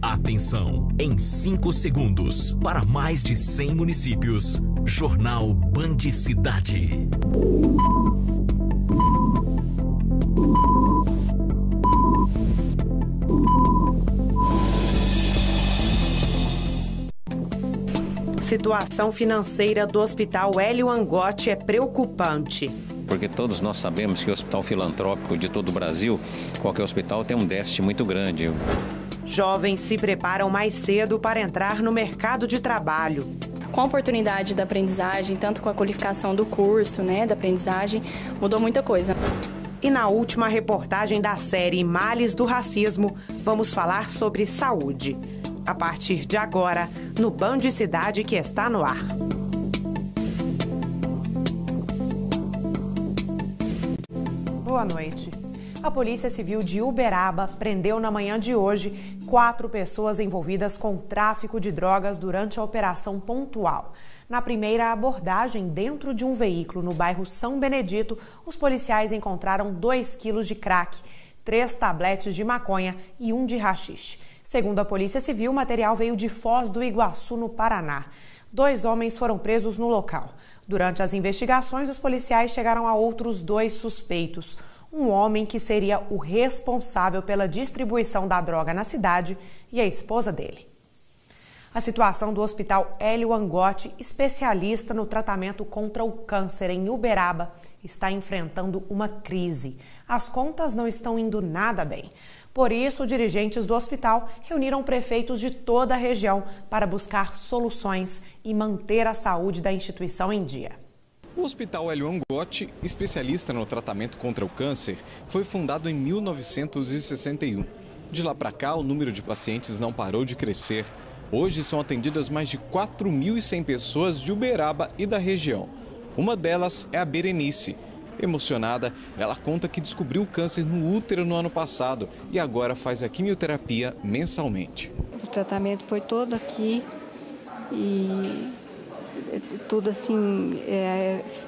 Atenção, em 5 segundos, para mais de 100 municípios, Jornal Band Cidade. Situação financeira do Hospital Hélio Angotti é preocupante. Porque todos nós sabemos que o hospital filantrópico de todo o Brasil, qualquer hospital tem um déficit muito grande. Jovens se preparam mais cedo para entrar no mercado de trabalho. Com a oportunidade da aprendizagem, tanto com a qualificação do curso, da aprendizagem, mudou muita coisa. E na última reportagem da série Males do Racismo, vamos falar sobre saúde. A partir de agora, no Band Cidade que está no ar. Boa noite. A Polícia Civil de Uberaba prendeu na manhã de hoje 4 pessoas envolvidas com tráfico de drogas durante a Operação Pontual. Na primeira abordagem dentro de um veículo no bairro São Benedito, os policiais encontraram 2 quilos de crack, 3 tabletes de maconha e 1 de haxixe. Segundo a Polícia Civil, o material veio de Foz do Iguaçu, no Paraná. 2 homens foram presos no local. Durante as investigações, os policiais chegaram a outros 2 suspeitos. Um homem que seria o responsável pela distribuição da droga na cidade e a esposa dele. A situação do Hospital Hélio Angotti, especialista no tratamento contra o câncer em Uberaba, está enfrentando uma crise. As contas não estão indo nada bem. Por isso, dirigentes do hospital reuniram prefeitos de toda a região para buscar soluções e manter a saúde da instituição em dia. O Hospital Hélio Angotti, especialista no tratamento contra o câncer, foi fundado em 1961. De lá para cá, o número de pacientes não parou de crescer. Hoje são atendidas mais de 4.100 pessoas de Uberaba e da região. Uma delas é a Berenice. Emocionada, ela conta que descobriu o câncer no útero no ano passado e agora faz a quimioterapia mensalmente. O tratamento foi todo aqui e tudo assim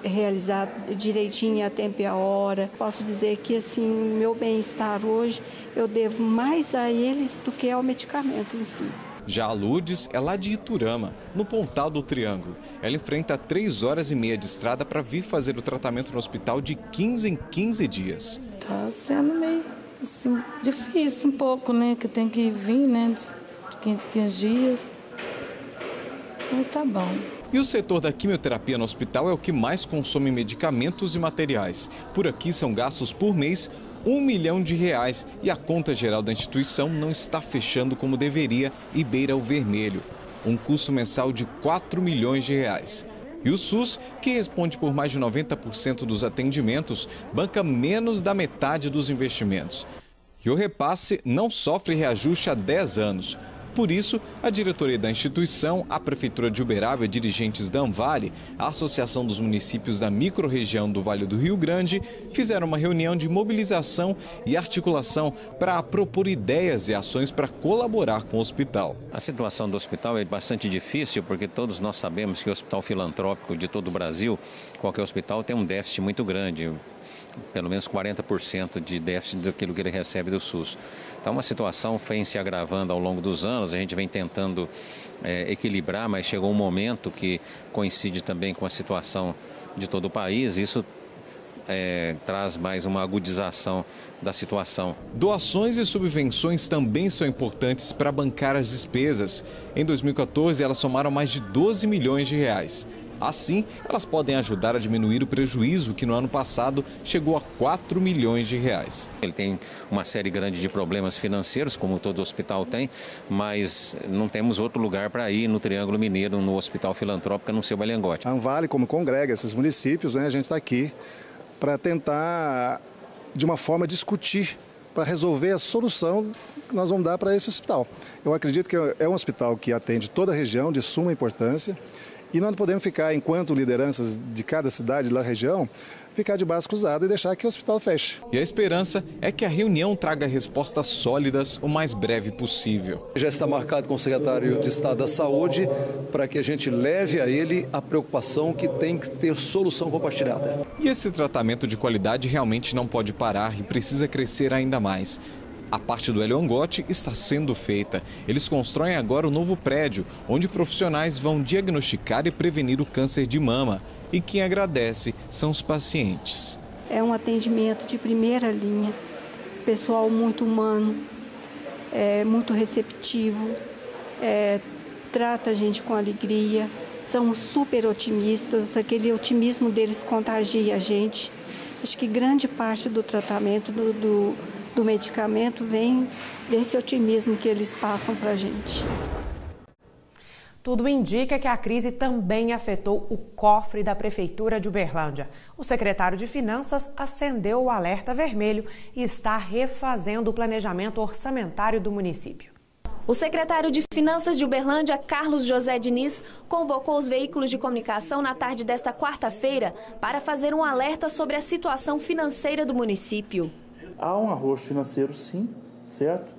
realizado direitinho, a tempo e a hora. Posso dizer que assim, meu bem-estar hoje eu devo mais a eles do que ao medicamento em si. Já a Lourdes é lá de Iturama, no Pontal do Triângulo. Ela enfrenta 3 horas e meia de estrada para vir fazer o tratamento no hospital de 15 em 15 dias. Tá sendo meio assim, difícil um pouco, que tem que vir, de 15 em 15 dias. Mas tá bom. E o setor da quimioterapia no hospital é o que mais consome medicamentos e materiais. Por aqui são gastos por mês R$1 milhão e a conta geral da instituição não está fechando como deveria e beira o vermelho. Um custo mensal de R$4 milhões. E o SUS, que responde por mais de 90% dos atendimentos, banca menos da metade dos investimentos. E o repasse não sofre reajuste há 10 anos. Por isso, a diretoria da instituição, a Prefeitura de Uberaba e dirigentes da Anvale, a Associação dos Municípios da Microrregião do Vale do Rio Grande, fizeram uma reunião de mobilização e articulação para propor ideias e ações para colaborar com o hospital. A situação do hospital é bastante difícil porque todos nós sabemos que o hospital filantrópico de todo o Brasil, qualquer hospital tem um déficit muito grande. Pelo menos 40% de déficit daquilo que ele recebe do SUS. Então, uma situação vem se agravando ao longo dos anos, a gente vem tentando equilibrar, mas chegou um momento que coincide também com a situação de todo o país, isso traz mais uma agudização da situação. Doações e subvenções também são importantes para bancar as despesas. Em 2014, elas somaram mais de R$12 milhões. Assim, elas podem ajudar a diminuir o prejuízo que no ano passado chegou a R$4 milhões. Ele tem uma série grande de problemas financeiros, como todo hospital tem, mas não temos outro lugar para ir no Triângulo Mineiro, no Hospital Filantrópico, no seu Hélio Angotti. A Anvale, como congrega esses municípios, a gente está aqui para tentar, de uma forma, discutir, para resolver a solução que nós vamos dar para esse hospital. Eu acredito que é um hospital que atende toda a região, de suma importância. E nós não podemos ficar, enquanto lideranças de cada cidade da região, ficar de braço cruzado e deixar que o hospital feche. E a esperança é que a reunião traga respostas sólidas o mais breve possível. Já está marcado com o secretário de Estado da Saúde para que a gente leve a ele a preocupação que tem que ter solução compartilhada. E esse tratamento de qualidade realmente não pode parar e precisa crescer ainda mais. A parte do Hélio Angotti está sendo feita. Eles constroem agora o novo prédio, onde profissionais vão diagnosticar e prevenir o câncer de mama. E quem agradece são os pacientes. É um atendimento de primeira linha, pessoal muito humano, muito receptivo, trata a gente com alegria, são super otimistas, aquele otimismo deles contagia a gente. Acho que grande parte do tratamento do medicamento vem desse otimismo que eles passam para a gente. Tudo indica que a crise também afetou o cofre da Prefeitura de Uberlândia. O secretário de Finanças acendeu o alerta vermelho e está refazendo o planejamento orçamentário do município. O secretário de Finanças de Uberlândia, Carlos José Diniz, convocou os veículos de comunicação na tarde desta quarta-feira para fazer um alerta sobre a situação financeira do município. Há um arroxo financeiro, sim, certo?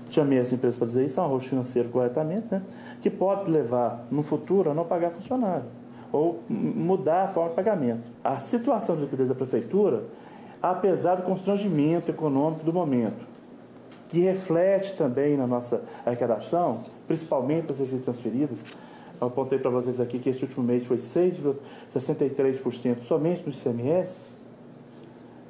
Chamei essa empresa para dizer isso, há um arroxo financeiro corretamente, né? Que pode levar no futuro a não pagar funcionário ou mudar a forma de pagamento. A situação de liquidez da Prefeitura, apesar do constrangimento econômico do momento, que reflete também na nossa arrecadação, principalmente as receitas transferidas. Eu apontei para vocês aqui que este último mês foi 6,63% somente no ICMS.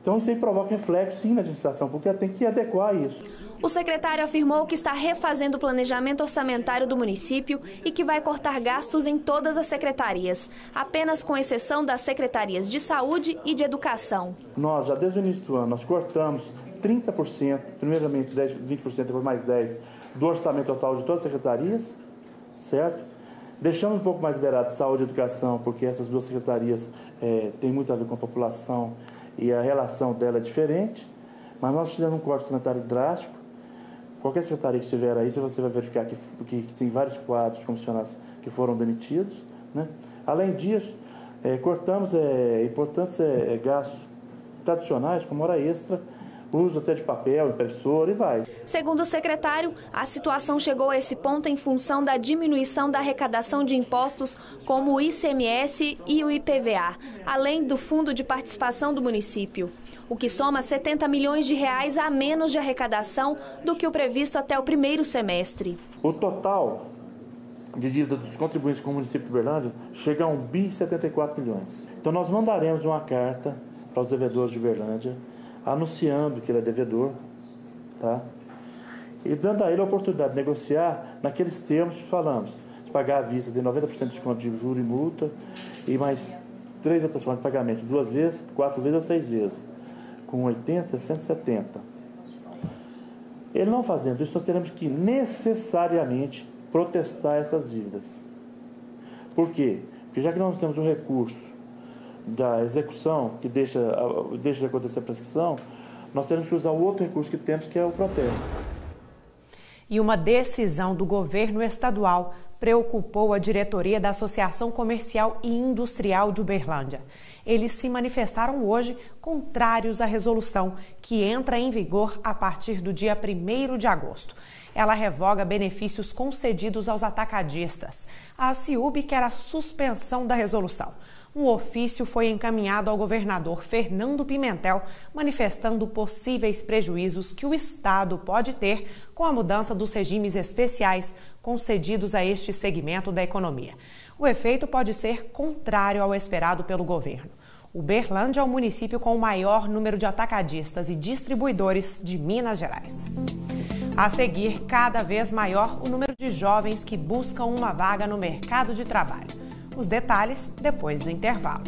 Então isso aí provoca reflexo sim na administração, porque ela tem que adequar isso. O secretário afirmou que está refazendo o planejamento orçamentário do município e que vai cortar gastos em todas as secretarias, apenas com exceção das secretarias de saúde e de educação. Nós, já desde o início do ano, nós cortamos 30%, primeiramente 20%, depois mais 10%, do orçamento total de todas as secretarias, certo? Deixamos um pouco mais liberado saúde e educação, porque essas duas secretarias têm muito a ver com a população e a relação dela é diferente, mas nós fizemos um corte orçamentário drástico. Qualquer secretaria que estiver aí, você vai verificar que tem vários quadros de comissionados que foram demitidos, né? Além disso, cortamos importantes gastos tradicionais, como hora extra, uso até de papel, impressora e vai. Segundo o secretário, a situação chegou a esse ponto em função da diminuição da arrecadação de impostos como o ICMS e o IPVA, além do Fundo de Participação do município, o que soma 70 milhões de reais a menos de arrecadação do que o previsto até o primeiro semestre. O total de dívida dos contribuintes com o município de Uberlândia chega a 1,74 bilhões. Então nós mandaremos uma carta para os devedores de Uberlândia, anunciando que ele é devedor, tá? E dando a ele a oportunidade de negociar naqueles termos que falamos, de pagar à vista de 90% de desconto de juro e multa e mais 3 outras formas de pagamento, 2 vezes, 4 vezes ou 6 vezes, com 80, 60, 70. Ele não fazendo isso, nós teremos que necessariamente protestar essas dívidas. Por quê? Porque já que nós temos um recurso da execução, que deixa de acontecer a prescrição, nós temos que usar o outro recurso que temos, que é o protesto. E uma decisão do governo estadual preocupou a diretoria da Associação Comercial e Industrial de Uberlândia. Eles se manifestaram hoje contrários à resolução, que entra em vigor a partir do dia 1º de agosto. Ela revoga benefícios concedidos aos atacadistas. A CIUB quer a suspensão da resolução. Um ofício foi encaminhado ao governador Fernando Pimentel, manifestando possíveis prejuízos que o Estado pode ter com a mudança dos regimes especiais concedidos a este segmento da economia. O efeito pode ser contrário ao esperado pelo governo. Uberlândia é o município com o maior número de atacadistas e distribuidores de Minas Gerais. A seguir, cada vez maior o número de jovens que buscam uma vaga no mercado de trabalho. Os detalhes depois do intervalo.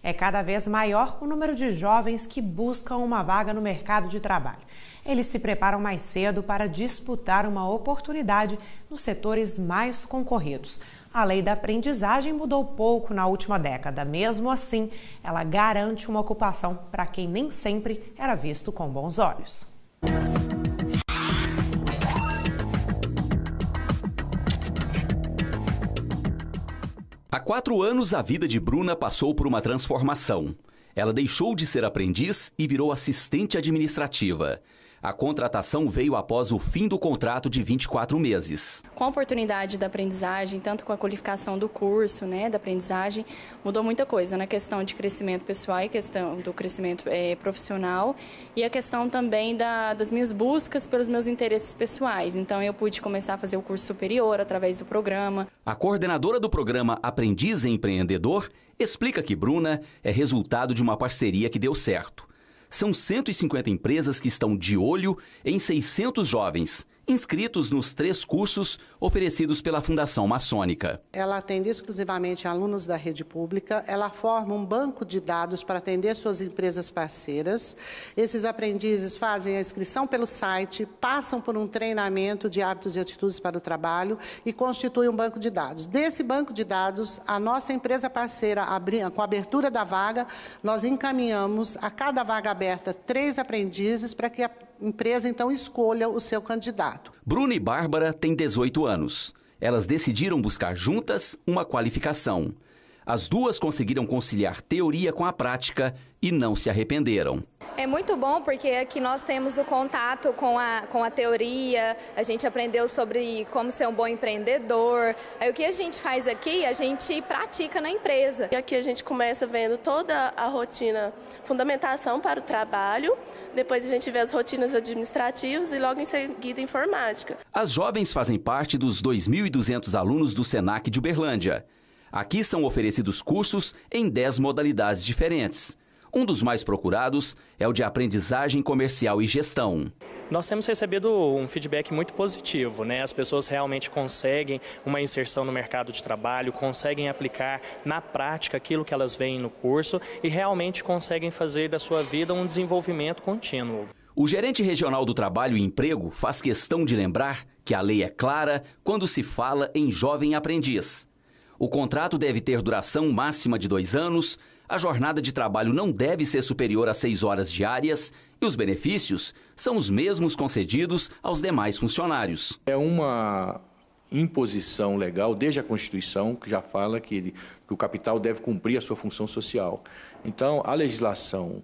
É cada vez maior o número de jovens que buscam uma vaga no mercado de trabalho. Eles se preparam mais cedo para disputar uma oportunidade nos setores mais concorridos. A lei da aprendizagem mudou pouco na última década. Mesmo assim, ela garante uma ocupação para quem nem sempre era visto com bons olhos. Há 4 anos, a vida de Bruna passou por uma transformação. Ela deixou de ser aprendiz e virou assistente administrativa. A contratação veio após o fim do contrato de 24 meses. Com a oportunidade da aprendizagem, tanto com a qualificação do curso, né, da aprendizagem, mudou muita coisa na questão de crescimento pessoal e questão do crescimento profissional e a questão também das minhas buscas pelos meus interesses pessoais. Então, eu pude começar a fazer o curso superior através do programa. A coordenadora do programa Aprendiz Empreendedor explica que Bruna é resultado de uma parceria que deu certo. São 150 empresas que estão de olho em 600 jovens, inscritos nos 3 cursos oferecidos pela Fundação Maçônica. Ela atende exclusivamente alunos da rede pública, ela forma um banco de dados para atender suas empresas parceiras. Esses aprendizes fazem a inscrição pelo site, passam por um treinamento de hábitos e atitudes para o trabalho e constituem um banco de dados. Desse banco de dados, a nossa empresa parceira, com a abertura da vaga, nós encaminhamos a cada vaga aberta 3 aprendizes para que a empresa, então, escolha o seu candidato. Bruna e Bárbara têm 18 anos. Elas decidiram buscar juntas uma qualificação. As duas conseguiram conciliar teoria com a prática e não se arrependeram. É muito bom porque aqui nós temos o contato com a teoria, a gente aprendeu sobre como ser um bom empreendedor. Aí o que a gente faz aqui, a gente pratica na empresa. E aqui a gente começa vendo toda a rotina, fundamentação para o trabalho, depois a gente vê as rotinas administrativas e logo em seguida informática. As jovens fazem parte dos 2.200 alunos do Senac de Uberlândia. Aqui são oferecidos cursos em 10 modalidades diferentes. Um dos mais procurados é o de aprendizagem comercial e gestão. Nós temos recebido um feedback muito positivo, né? As pessoas realmente conseguem uma inserção no mercado de trabalho, conseguem aplicar na prática aquilo que elas veem no curso e realmente conseguem fazer da sua vida um desenvolvimento contínuo. O gerente regional do Trabalho e Emprego faz questão de lembrar que a lei é clara quando se fala em jovem aprendiz. O contrato deve ter duração máxima de 2 anos, a jornada de trabalho não deve ser superior a 6 horas diárias e os benefícios são os mesmos concedidos aos demais funcionários. É uma imposição legal desde a Constituição que já fala que o capital deve cumprir a sua função social. Então, a legislação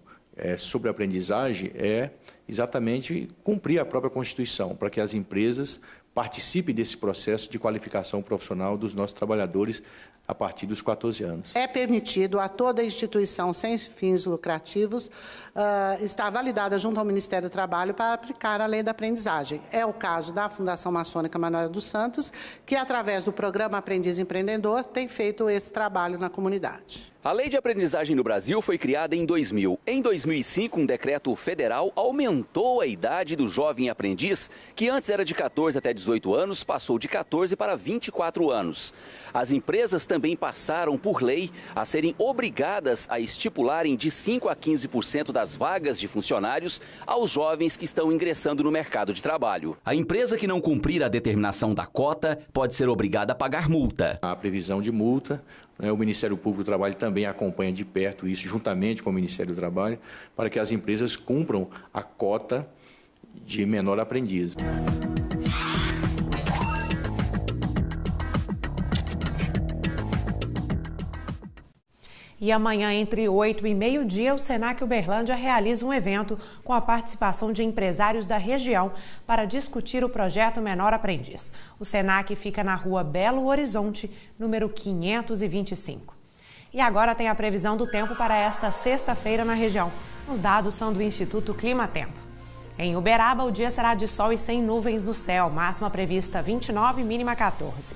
sobre a aprendizagem é exatamente cumprir a própria Constituição, para que as empresas participem desse processo de qualificação profissional dos nossos trabalhadores a partir dos 14 anos. É permitido a toda instituição sem fins lucrativos estar validada junto ao Ministério do Trabalho para aplicar a lei da aprendizagem. É o caso da Fundação Maçônica Manoel dos Santos, que através do programa Aprendiz Empreendedor tem feito esse trabalho na comunidade. A Lei de Aprendizagem no Brasil foi criada em 2000. Em 2005, um decreto federal aumentou a idade do jovem aprendiz, que antes era de 14 até 18 anos, passou de 14 para 24 anos. As empresas também passaram, por lei, a serem obrigadas a estipularem de 5% a 15% das vagas de funcionários aos jovens que estão ingressando no mercado de trabalho. A empresa que não cumprir a determinação da cota pode ser obrigada a pagar multa. A previsão de multa, o Ministério Público do Trabalho também acompanha de perto isso, juntamente com o Ministério do Trabalho, para que as empresas cumpram a cota de menor aprendiz. E amanhã, entre 8 e meio-dia, o Senac Uberlândia realiza um evento com a participação de empresários da região para discutir o projeto Menor Aprendiz. O Senac fica na rua Belo Horizonte, número 525. E agora tem a previsão do tempo para esta sexta-feira na região. Os dados são do Instituto Clima Tempo. Em Uberaba, o dia será de sol e sem nuvens no céu, máxima prevista 29, mínima 14.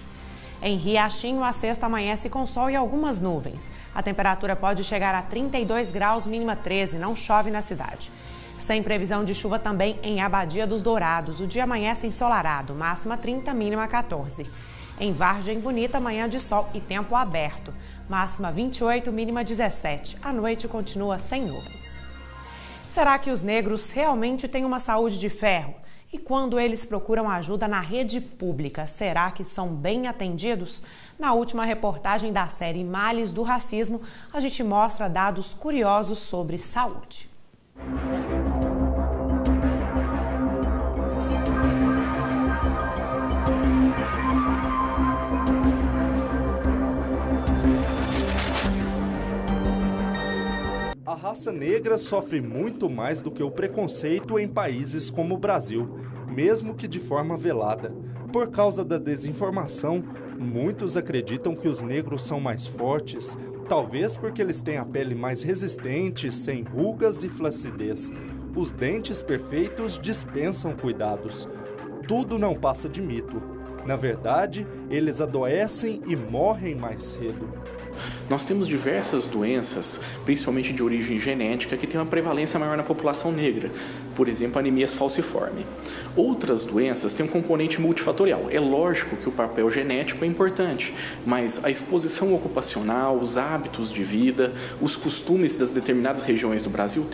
Em Riachinho, a sexta amanhece com sol e algumas nuvens. A temperatura pode chegar a 32 graus, mínima 13, não chove na cidade. Sem previsão de chuva também em Abadia dos Dourados. O dia amanhece ensolarado, máxima 30, mínima 14. Em Vargem Bonita, manhã de sol e tempo aberto. Máxima 28, mínima 17. A noite continua sem nuvens. Será que os negros realmente têm uma saúde de ferro? E quando eles procuram ajuda na rede pública, será que são bem atendidos? Na última reportagem da série Males do Racismo, a gente mostra dados curiosos sobre saúde. A raça negra sofre muito mais do que o preconceito em países como o Brasil, mesmo que de forma velada. Por causa da desinformação, muitos acreditam que os negros são mais fortes, talvez porque eles têm a pele mais resistente, sem rugas e flacidez. Os dentes perfeitos dispensam cuidados. Tudo não passa de mito. Na verdade, eles adoecem e morrem mais cedo. Nós temos diversas doenças, principalmente de origem genética, que têm uma prevalência maior na população negra. Por exemplo, a anemia falciforme. Outras doenças têm um componente multifatorial. É lógico que o papel genético é importante, mas a exposição ocupacional, os hábitos de vida, os costumes das determinadas regiões do Brasil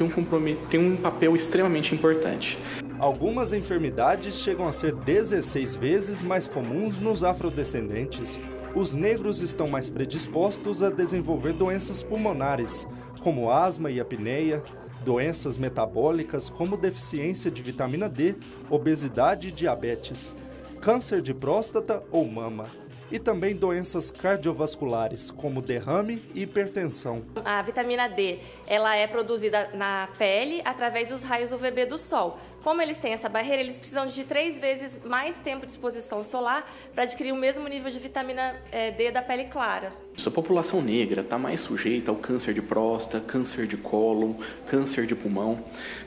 têm um papel extremamente importante. Algumas enfermidades chegam a ser 16 vezes mais comuns nos afrodescendentes. Os negros estão mais predispostos a desenvolver doenças pulmonares, como asma e apneia, doenças metabólicas como deficiência de vitamina D, obesidade e diabetes, câncer de próstata ou mama, e também doenças cardiovasculares, como derrame e hipertensão. A vitamina D, ela é produzida na pele através dos raios UVB do sol. Como eles têm essa barreira, eles precisam de 3 vezes mais tempo de exposição solar para adquirir o mesmo nível de vitamina D da pele clara. A população negra está mais sujeita ao câncer de próstata, câncer de cólon, câncer de pulmão.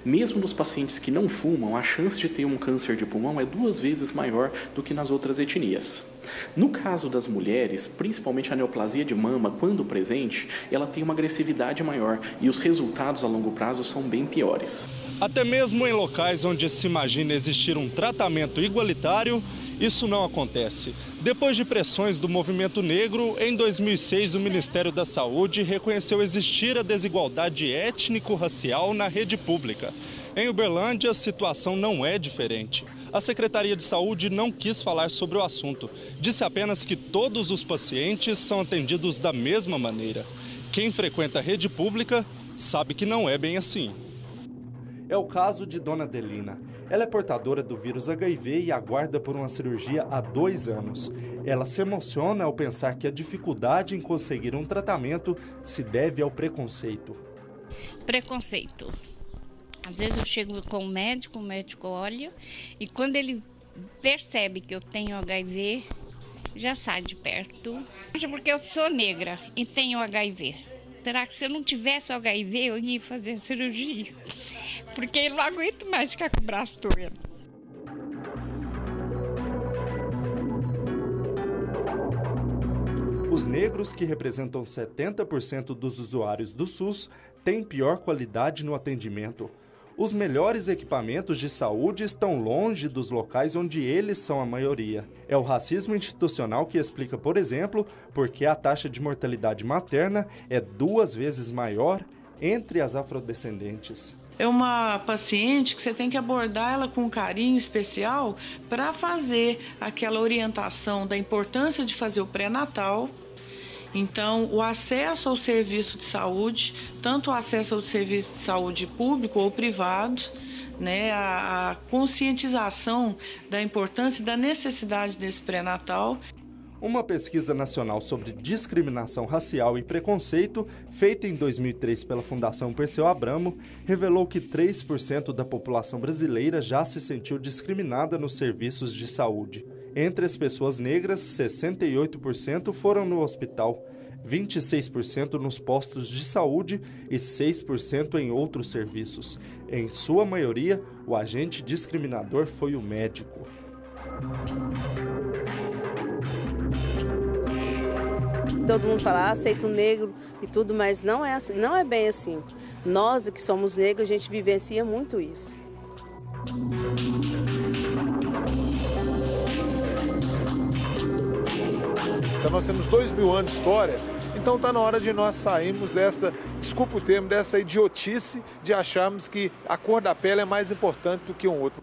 Mesmo nos pacientes que não fumam, a chance de ter um câncer de pulmão é 2 vezes maior do que nas outras etnias. No caso das mulheres, principalmente a neoplasia de mama, quando presente, ela tem uma agressividade maior e os resultados a longo prazo são bem piores. Até mesmo em locais onde se imagina existir um tratamento igualitário, isso não acontece. Depois de pressões do movimento negro, em 2006 o Ministério da Saúde reconheceu existir a desigualdade étnico-racial na rede pública. Em Uberlândia, a situação não é diferente. A Secretaria de Saúde não quis falar sobre o assunto. Disse apenas que todos os pacientes são atendidos da mesma maneira. Quem frequenta a rede pública sabe que não é bem assim. É o caso de Dona Adelina. Ela é portadora do vírus HIV e aguarda por uma cirurgia há 2 anos. Ela se emociona ao pensar que a dificuldade em conseguir um tratamento se deve ao preconceito. Preconceito. Às vezes eu chego com o médico olha, e quando ele percebe que eu tenho HIV, já sai de perto. Porque eu sou negra e tenho HIV. Será que se eu não tivesse HIV, eu ia fazer a cirurgia? Porque eu não aguento mais ficar com o braço doendo. Os negros, que representam 70% dos usuários do SUS, têm pior qualidade no atendimento. Os melhores equipamentos de saúde estão longe dos locais onde eles são a maioria. É o racismo institucional que explica, por exemplo, por que a taxa de mortalidade materna é 2 vezes maior entre as afrodescendentes. É uma paciente que você tem que abordar ela com um carinho especial para fazer aquela orientação da importância de fazer o pré-natal. Então, o acesso ao serviço de saúde, tanto o acesso ao serviço de saúde público ou privado, né, a conscientização da importância e da necessidade desse pré-natal. Uma pesquisa nacional sobre discriminação racial e preconceito, feita em 2003 pela Fundação Perseu Abramo, revelou que 3% da população brasileira já se sentiu discriminada nos serviços de saúde. Entre as pessoas negras, 68% foram no hospital, 26% nos postos de saúde e 6% em outros serviços. Em sua maioria, o agente discriminador foi o médico. Todo mundo fala, aceita o negro e tudo, mas não é assim, não é bem assim. Nós que somos negros, a gente vivencia muito isso. Então nós temos 2000 anos de história, então está na hora de nós sairmos dessa, desculpa o termo, dessa idiotice de acharmos que a cor da pele é mais importante do que um outro.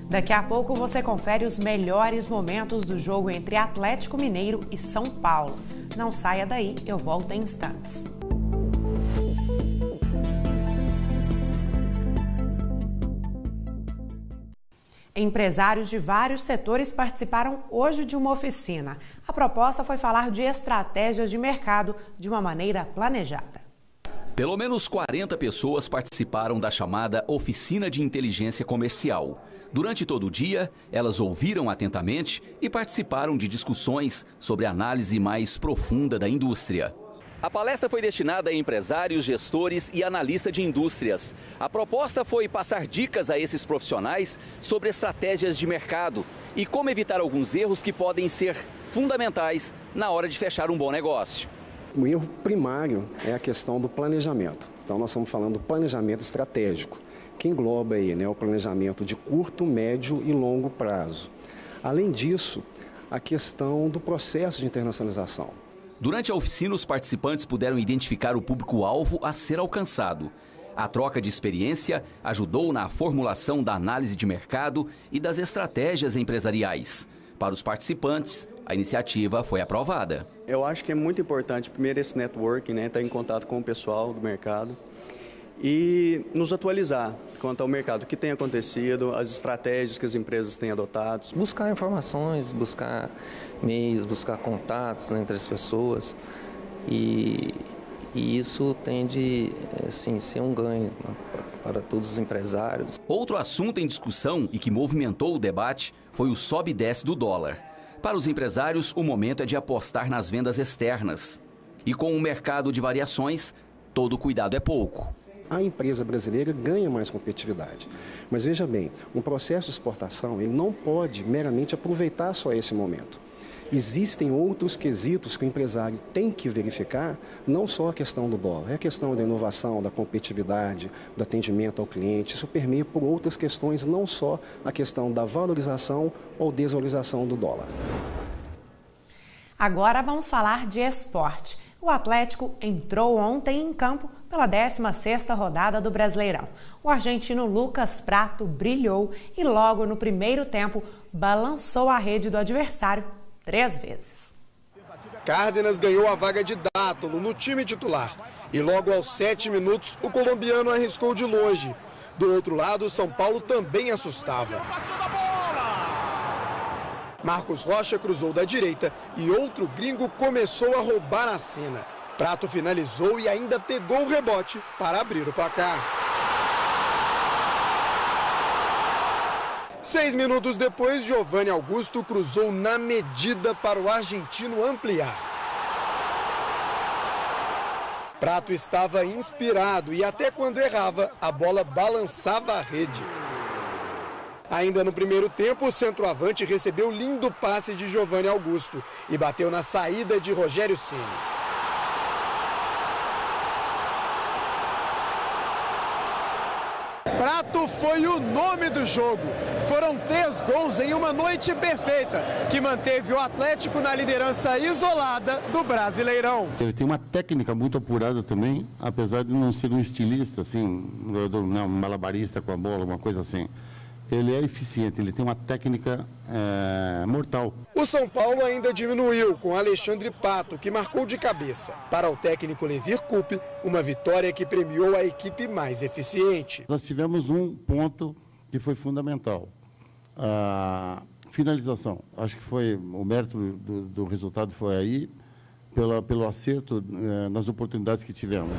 Daqui a pouco você confere os melhores momentos do jogo entre Atlético Mineiro e São Paulo. Não saia daí, eu volto em instantes. Empresários de vários setores participaram hoje de uma oficina. A proposta foi falar de estratégias de mercado de uma maneira planejada. Pelo menos 40 pessoas participaram da chamada Oficina de Inteligência Comercial. Durante todo o dia, elas ouviram atentamente e participaram de discussões sobre a análise mais profunda da indústria. A palestra foi destinada a empresários, gestores e analistas de indústrias. A proposta foi passar dicas a esses profissionais sobre estratégias de mercado e como evitar alguns erros que podem ser fundamentais na hora de fechar um bom negócio. O erro primário é a questão do planejamento. Então, nós estamos falando do planejamento estratégico, que engloba aí, o planejamento de curto, médio e longo prazo. Além disso, a questão do processo de internacionalização. Durante a oficina, os participantes puderam identificar o público-alvo a ser alcançado. A troca de experiência ajudou na formulação da análise de mercado e das estratégias empresariais. Para os participantes, a iniciativa foi aprovada. Eu acho que é muito importante, primeiro, esse networking, estar em contato com o pessoal do mercado e nos atualizar quanto ao mercado, o que tem acontecido, as estratégias que as empresas têm adotado. Buscar informações, buscar meios, buscar contatos entre as pessoas e isso tende, assim, ser um ganho para todos os empresários. Outro assunto em discussão e que movimentou o debate foi o sobe e desce do dólar. Para os empresários, o momento é de apostar nas vendas externas. E com o mercado de variações, todo cuidado é pouco. A empresa brasileira ganha mais competitividade. Mas veja bem, um processo de exportação ele não pode meramente aproveitar só esse momento. Existem outros quesitos que o empresário tem que verificar, não só a questão do dólar, é a questão da inovação, da competitividade, do atendimento ao cliente. Isso permeia por outras questões, não só a questão da valorização ou desvalorização do dólar. Agora vamos falar de esporte. O Atlético entrou ontem em campo pela 16ª rodada do Brasileirão. O argentino Lucas Prato brilhou e logo no primeiro tempo balançou a rede do adversário 3 vezes. Cárdenas ganhou a vaga de Dátolo no time titular. E logo aos 7 minutos, o colombiano arriscou de longe. Do outro lado, o São Paulo também assustava. Marcos Rocha cruzou da direita e outro gringo começou a roubar a cena. Prato finalizou e ainda pegou o rebote para abrir o placar. 6 minutos depois, Giovanni Augusto cruzou na medida para o argentino ampliar. Prato estava inspirado e até quando errava, a bola balançava a rede. Ainda no primeiro tempo, o centroavante recebeu lindo passe de Giovanni Augusto e bateu na saída de Rogério Ceni. Prato foi o nome do jogo. Foram 3 gols em uma noite perfeita, que manteve o Atlético na liderança isolada do Brasileirão. Ele tem uma técnica muito apurada também, apesar de não ser um estilista, assim, um malabarista com a bola, uma coisa assim. Ele é eficiente, ele tem uma técnica mortal. O São Paulo ainda diminuiu com Alexandre Pato, que marcou de cabeça. Para o técnico Levir Coupe, uma vitória que premiou a equipe mais eficiente. Nós tivemos um ponto que foi fundamental, a finalização. Acho que foi o mérito do resultado foi aí, pelo acerto nas oportunidades que tivemos.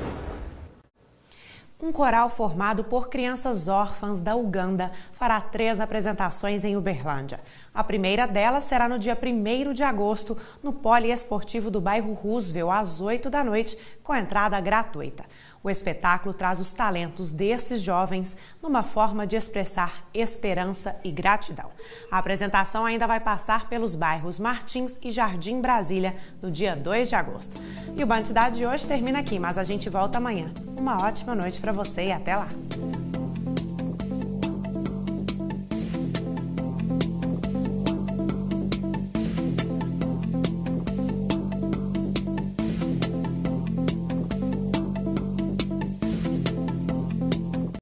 Um coral formado por crianças órfãs da Uganda fará 3 apresentações em Uberlândia. A primeira delas será no dia 1º de agosto, no Poliesportivo do bairro Roosevelt, às 8 da noite, com entrada gratuita. O espetáculo traz os talentos desses jovens numa forma de expressar esperança e gratidão. A apresentação ainda vai passar pelos bairros Martins e Jardim Brasília, no dia 2 de agosto. E o Band Cidade de hoje termina aqui, mas a gente volta amanhã. Uma ótima noite para você e até lá!